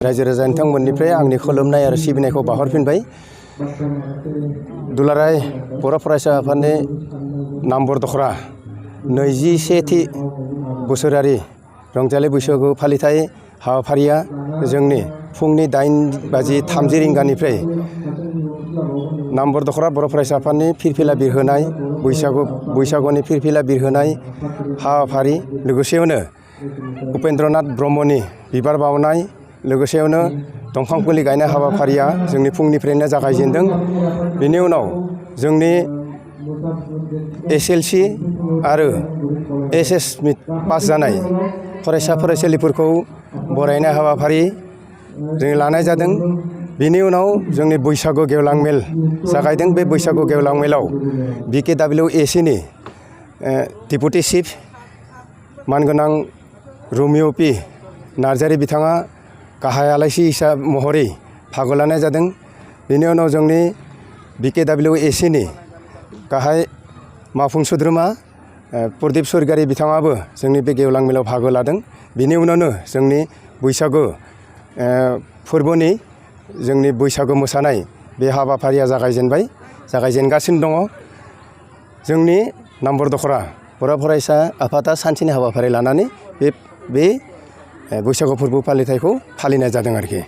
रायजो राजा नोंथांमोननिफ्राय आंनि खुलुमनाय आरो सिबिनायखौ बावहरफिनबाय। दुलाराय बर' फरायसा आफादनि नामबर दखरा 21थि बोसोरारि रंजालि बैसागु फालिथाय हाबाफारिया जोंनि फुंनि 8:30 रिंगानिफ्राय नामबर दखरा बर' फरायसा आफादनि फिरफिला बिरहोनाय बैसागुनि फिरफिला बिरहोनाय हाबाफारि, लोगोसेयावनो उपेन्द्रनाथ ब्रह्मनि बिबार बावनाय, लोगोसेयावनो दंफां फुलि गायनाय हाबाफारिया जोंनि फुंनिफ्रायनो जागायजेनदों। बेनि उनाव जोंनि SLC आरो HS पास जानाय फरायसा फरायसुलिफोरखौ बरायनाय हाबाफारि जों लानाय जादों। बेनि उनाव जोंनि बैसागु गेवलां मेल जागायदों। बे बैसागु गेवलां मेलाव BKWAC नि डेपुटि चिफ मानगोनां रमिअ P नार्जारि बिथाङा गाहाय आलासि हिसाब महरै बाहागो लानाय जादों। बेनि उनाव जोंनि BKWAC नि गाहाय मावफुं सोद्रोमा प्रदीप स्वरगियारि बिथाङाबो जोंनि बे गेवलां मेलाव बाहागो लादों। बेनि उनावनो जोंनि बैसागु फोरबोनि जोंनि बैसागु मोसानाय बे हाबाफारिया जागायजेनगासिनो दङ। जोंनि नामबर दखरा बर' फरायसा आफादा सानसेनि हाबाफारि लानानै बे बैसागु फोरबो फालिथायखौ फालिनाय जादों आरोखि।